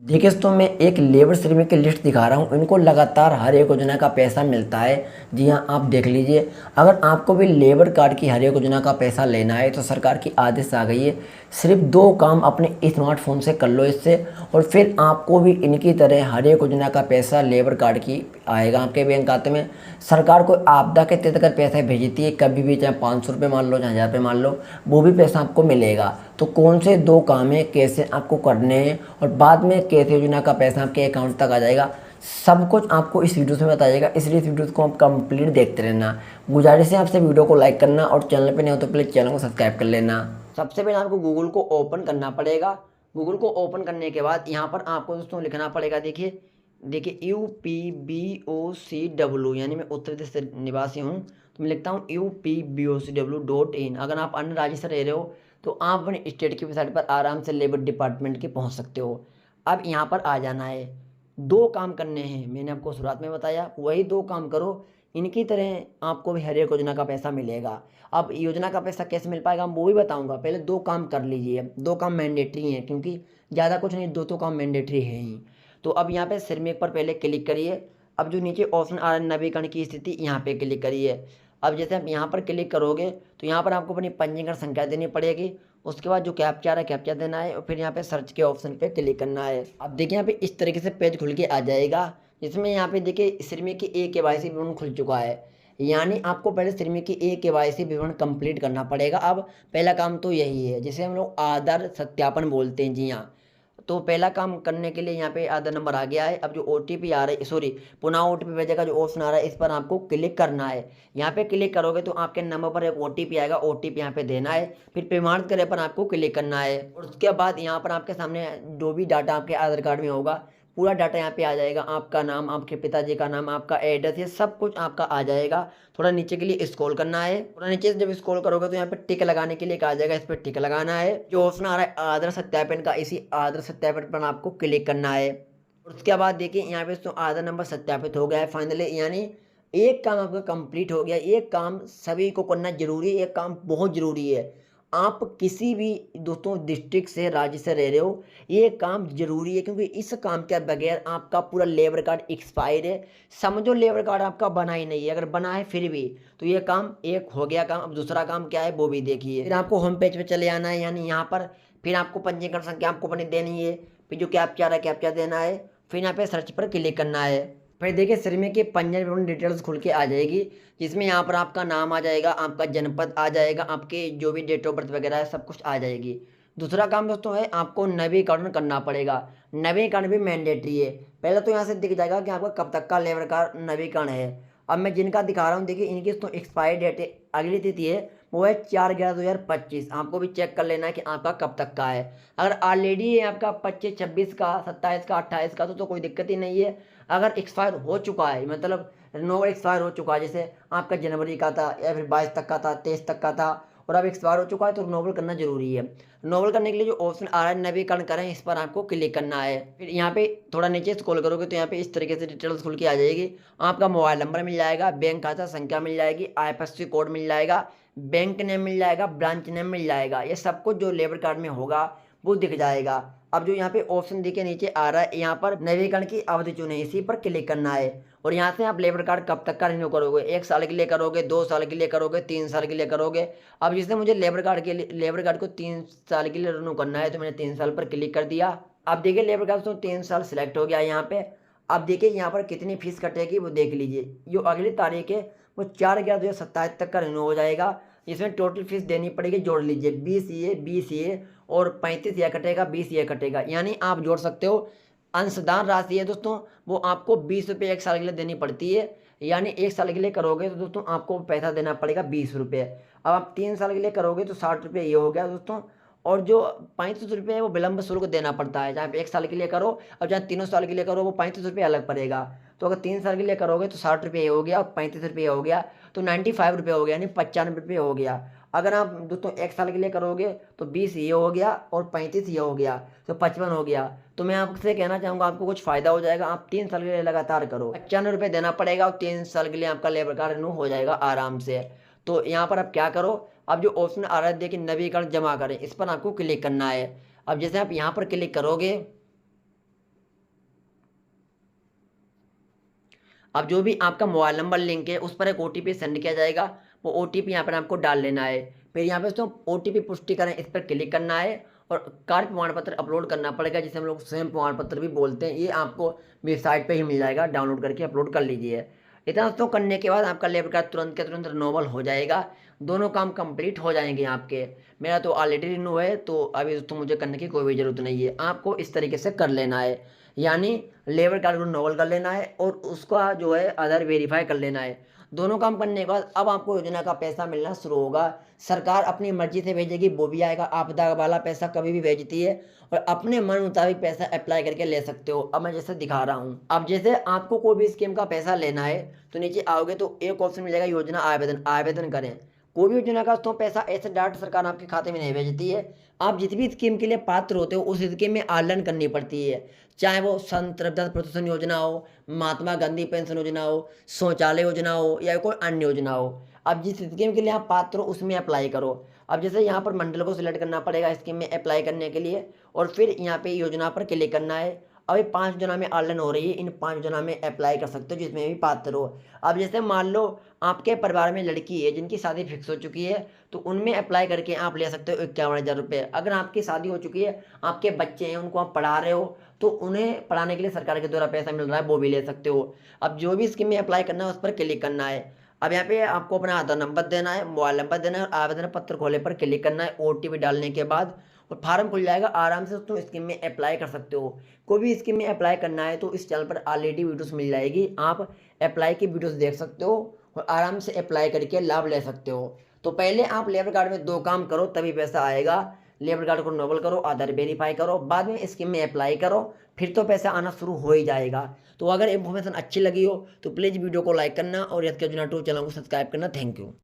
देखिए दोस्तों, मैं एक लेबर श्रमिक की लिस्ट दिखा रहा हूँ। इनको लगातार हर एक योजना का पैसा मिलता है। जी हाँ, आप देख लीजिए। अगर आपको भी लेबर कार्ड की हर एक योजना का पैसा लेना है तो सरकार की आदेश आ गई है। सिर्फ दो काम अपने स्मार्टफोन से कर लो इससे, और फिर आपको भी इनकी तरह हर एक योजना का पैसा लेबर कार्ड की आएगा आपके बैंक खाते में। सरकार को आपदा के तहत अगर पैसा भेजती है कभी भी, चाहे 500 रुपये मान लो, चाहे 1000 रुपये मान लो, वो भी पैसा आपको मिलेगा। तो कौन से दो काम है, कैसे आपको करने हैं, और बाद में कैसे योजना का पैसा आपके अकाउंट तक आ जाएगा, सब कुछ आपको इस वीडियो से बताइएगा। इसलिए इस वीडियो को आप कंप्लीट देखते रहना। गुजारिश है आपसे वीडियो को लाइक करना, और चैनल पे नहीं हो तो प्लीज़ चैनल को सब्सक्राइब कर लेना। सबसे पहले आपको गूगल को ओपन करना पड़ेगा। गूगल को ओपन करने के बाद यहाँ पर आपको दोस्तों लिखना पड़ेगा। देखिए देखिए, UPBOCW, यानी मैं उत्तर प्रदेश से निवासी हूँ तो मैं लिखता हूँ UPBOCW.in। अगर आप अन्य राज्य से रह रहे हो तो आप अपने स्टेट की वेबसाइट पर आराम से लेबर डिपार्टमेंट के पहुंच सकते हो। अब यहाँ पर आ जाना है। दो काम करने हैं, मैंने आपको शुरुआत में बताया, वही दो काम करो। इनकी तरह आपको भी हर एक योजना का पैसा मिलेगा। अब योजना का पैसा कैसे मिल पाएगा वो भी बताऊंगा। पहले दो काम कर लीजिए। दो काम मैंडेटरी हैं, क्योंकि ज़्यादा कुछ नहीं, दो तो काम मैंडेटरी है ही। तो अब यहाँ पे श्रमिक पर पहले क्लिक करिए। अब जो नीचे ऑप्शन आ रहा है नवीकरण की स्थिति, यहाँ पे क्लिक करिए। अब जैसे आप यहाँ पर क्लिक करोगे तो यहाँ पर आपको अपनी पंजीकरण संख्या देनी पड़ेगी। उसके बाद जो कैप्चा है कैप्चा देना है, और फिर यहाँ पे सर्च के ऑप्शन पे क्लिक करना है। अब देखिए यहाँ पे इस तरीके से पेज खुल के आ जाएगा, जिसमें यहाँ पे देखिए श्रमिक की KYC विवरण खुल चुका है। यानी आपको पहले श्रमिक की KYC विवरण कंप्लीट करना पड़ेगा। अब पहला काम तो यही है, जिसे हम लोग आधार सत्यापन बोलते हैं। जी हाँ, तो पहला काम करने के लिए यहाँ पे आधार नंबर आ गया है। अब जो OTP आ रहा है, सॉरी, पुनः OTP भेजे का जो ऑप्शन आ रहा है, इस पर आपको क्लिक करना है। यहाँ पे क्लिक करोगे तो आपके नंबर पर एक OTP आएगा, OTP यहाँ पे देना है। फिर प्रमाणित करे पर आपको क्लिक करना है, और उसके बाद यहाँ पर आपके सामने जो भी डाटा आपके आधार कार्ड में होगा, पूरा डाटा यहाँ पे आ जाएगा। आपका नाम, आपके पिताजी का नाम, आपका एड्रेस, ये सब कुछ आपका आ जाएगा। थोड़ा नीचे के लिए स्क्रॉल करना है। थोड़ा नीचे से जब स्क्रॉल करोगे तो यहाँ पे टिक लगाने के लिए आ जाएगा, इस पर टिक लगाना है। जो ऑप्शन आ रहा है आधार सत्यापन का, इसी आधार सत्यापन पर आपको क्लिक करना है। और उसके बाद देखिए यहाँ पे तो आधार नंबर सत्यापित हो गया है फाइनली। यानी एक काम आपका कंप्लीट हो गया। एक काम सभी को करना जरूरी है, एक काम बहुत जरूरी है। आप किसी भी दोस्तों डिस्ट्रिक्ट से, राज्य से रह रहे हो, ये काम जरूरी है, क्योंकि इस काम के बगैर आपका पूरा लेबर कार्ड एक्सपायर है। समझो लेबर कार्ड आपका बना ही नहीं है, अगर बना है फिर भी, तो ये काम एक हो गया काम। अब दूसरा काम क्या है वो भी देखिए। फिर आपको होम पेज पे चले आना है, यानी यहाँ पर फिर आपको पंजीकरण संख्या आपको अपनी देनी है। फिर जो कैप्चा रहा है कैप्चा देना है। फिर यहाँ पे सर्च पर क्लिक करना है। फिर देखिए श्रमिक के पंजीयन विवरण डिटेल्स खुल के आ जाएगी, जिसमें यहाँ पर आपका नाम आ जाएगा, आपका जनपद आ जाएगा, आपके जो भी डेट ऑफ बर्थ वगैरह है सब कुछ आ जाएगी। दूसरा काम दोस्तों है, आपको नवीकरण करना पड़ेगा। नवीकरण भी मैंडेटरी है। पहले तो यहाँ से दिख जाएगा कि आपका कब तक का लेबर का नवीकरण है। अब मैं जिनका दिखा रहा हूँ, देखिए इनकी तो एक्सपायरी डेट है, अगली तिथि है वो है 4/11/2025। आपको भी चेक कर लेना है कि आपका कब तक का है। अगर ऑलरेडी है आपका 25, 26 का, 27 का, 28 का, तो कोई दिक्कत ही नहीं है। अगर एक्सपायर हो चुका है, मतलब रिनोवल एक्सपायर हो चुका है, जैसे आपका जनवरी का था या फिर 22 तक का था, 23 तक का था, और अब एक्सपायर हो चुका है, तो रिनोवल करना जरूरी है। रिनोवल करने के लिए जो ऑप्शन आ रहा है नवीकरण करें, इस पर आपको क्लिक करना है। फिर यहाँ पे थोड़ा नीचे स्क्रॉल करोगे तो यहाँ पे इस तरीके से डिटेल्स खुल के आ जाएगी। आपका मोबाइल नंबर मिल जाएगा, बैंक खाता संख्या मिल जाएगी, IFSC कोड मिल जाएगा, बैंक नेम मिल जाएगा, ब्रांच नेम मिल जाएगा। ये सब कुछ जो लेबर कार्ड में होगा वो दिख जाएगा। अब जो यहाँ पे ऑप्शन दिखे नीचे आ रहा है, यहाँ पर नवीकरण की अवधि चुने, इसी पर क्लिक करना है। और यहाँ से आप लेबर कार्ड कब तक का रिन्यू करोगे, 1 साल के लिए करोगे, 2 साल के लिए करोगे, 3 साल के लिए करोगे। अब जिससे मुझे लेबर कार्ड के लिए, लेबर कार्ड को 3 साल के लिए रिन्यू करना है, तो मैंने 3 साल पर क्लिक कर दिया। अब देखिए लेबर कार्ड तो 3 साल सिलेक्ट हो गया यहाँ पे। अब देखिए यहाँ पर कितनी फीस कटेगी वो देख लीजिए। जो अगली तारीख है वो 4/11/2027 तक का रिन्यू हो जाएगा। इसमें टोटल फीस देनी पड़ेगी, जोड़ लीजिए, 20 ये 20 ये और 35 यह कटेगा, 20 यह कटेगा, यानी आप जोड़ सकते हो। अंशदान राशि है दोस्तों, वो आपको 20 रुपये 1 साल के लिए देनी पड़ती है। यानी 1 साल के लिए करोगे तो दोस्तों आपको पैसा देना पड़ेगा 20 रुपये। अब आप 3 साल के लिए करोगे तो 60 रुपये ये हो गया दोस्तों। और जो 35 रुपये है वो विलंब शुल्क देना पड़ता है, चाहे आप 1 साल के लिए करो और चाहे 3 साल के लिए करो, वो 35 रुपये अलग पड़ेगा। तो अगर 3 साल के लिए करोगे तो 60 रुपये हो गया, और 35 रुपये हो गया, तो 95 रुपये हो गया, यानी 95 रुपये हो गया। अगर आप दोस्तों 1 साल के लिए करोगे तो 20 ये हो गया और 35 ये हो गया, तो 55 हो गया। तो मैं आपसे कहना चाहूँगा आपको कुछ फ़ायदा हो जाएगा। आप 3 साल के लिए लगातार करो, 95 रुपये देना पड़ेगा, और 3 साल के लिए आपका लेबर कार्ड रिन्यू हो जाएगा आराम से। तो यहाँ पर आप क्या करो, अब जो ऑप्शन आ रहा है देखिए नवीकरण जमा करें, इस पर आपको क्लिक करना है। अब जैसे आप यहाँ पर क्लिक करोगे अब जो भी आपका मोबाइल नंबर लिंक है उस पर एक OTP सेंड किया जाएगा, वो OTP यहाँ पर आपको डाल लेना है। फिर यहाँ पे दोस्तों OTP पुष्टि करें, इस पर क्लिक करना है और कार्य प्रमाण पत्र अपलोड करना पड़ेगा, जिसे हम लोग स्वयं प्रमाण पत्र भी बोलते हैं। ये आपको वेबसाइट पे ही मिल जाएगा, डाउनलोड करके अपलोड कर लीजिए। इतना दोस्तों करने के बाद आपका लेबर कार्ड तुरंत के तुरंत रिन्यूअल हो जाएगा, दोनों काम कंप्लीट हो जाएंगे आपके। मेरा तो ऑलरेडी रिन्यू है, तो अभी दोस्तों मुझे करने की कोई भी ज़रूरत नहीं है। आपको इस तरीके से कर लेना है, यानी लेबर कार्ड को रिन्यूअल कर लेना है और उसका जो है आधार वेरीफाई कर लेना है। दोनों काम करने के बाद अब आपको योजना का पैसा मिलना शुरू होगा। सरकार अपनी मर्जी से भेजेगी, वो भी आएगा। आपदा वाला पैसा कभी भी भेजती है और अपने मन मुताबिक पैसा अप्लाई करके ले सकते हो। अब मैं जैसे दिखा रहा हूँ, अब जैसे आपको कोई भी स्कीम का पैसा लेना है तो नीचे आओगे तो एक ऑप्शन मिलेगा योजना आवेदन, आवेदन करें। कोई भी योजना का तो पैसा ऐसे डायरेक्ट सरकार आपके खाते में नहीं भेजती है। आप जिस भी स्कीम के लिए पात्र होते हो उस स्कीम में ऑनलाइन करनी पड़ती है, चाहे वो संत रविदास प्रोत्साहन योजना हो, महात्मा गांधी पेंशन योजना हो, शौचालय योजना हो या कोई अन्य योजना हो। अब जिस स्कीम के लिए आप पात्र हो उसमें अप्लाई करो। अब जैसे यहाँ पर मंडल को सिलेक्ट करना पड़ेगा स्कीम में अप्लाई करने के लिए और फिर यहाँ पे योजना पर क्लिक करना है। अब ये 5 योजना में ऑनलाइन हो रही है, इन 5 योजना में अप्लाई कर सकते हो जिसमें भी पात्र हो। अब जैसे मान लो आपके परिवार में लड़की है जिनकी शादी फिक्स हो चुकी है, तो उनमें अप्लाई करके आप ले सकते हो 51,000 रुपये। अगर आपकी शादी हो चुकी है, आपके बच्चे हैं, उनको आप पढ़ा रहे हो, तो उन्हें पढ़ाने के लिए सरकार के द्वारा पैसा मिल रहा है, वो भी ले सकते हो। अब जो भी स्कीम में अप्लाई करना है उस पर क्लिक करना है। अब यहाँ पे आपको अपना आधार नंबर देना है, मोबाइल नंबर देना है और आवेदन पत्र खोले पर क्लिक करना है। OTP डालने के बाद और फार्म खुल जाएगा, आराम से तुम स्कीम में अप्लाई कर सकते हो। कोई भी स्कीम में अप्लाई करना है तो इस चैनल पर ऑलरेडी वीडियोस मिल जाएगी, आप अप्लाई की वीडियोस देख सकते हो और आराम से अप्लाई करके लाभ ले सकते हो। तो पहले आप लेबर कार्ड में 2 काम करो तभी पैसा आएगा। लेबर कार्ड को रिन्यूअल करो, आधार वेरीफाई करो, बाद में स्कीम में अप्लाई करो, फिर तो पैसा आना शुरू हो ही जाएगा। तो अगर इन्फॉर्मेशन अच्छी लगी हो तो प्लीज़ वीडियो को लाइक करना और यस के योजना 2 चैनल को सब्सक्राइब करना। Thank you.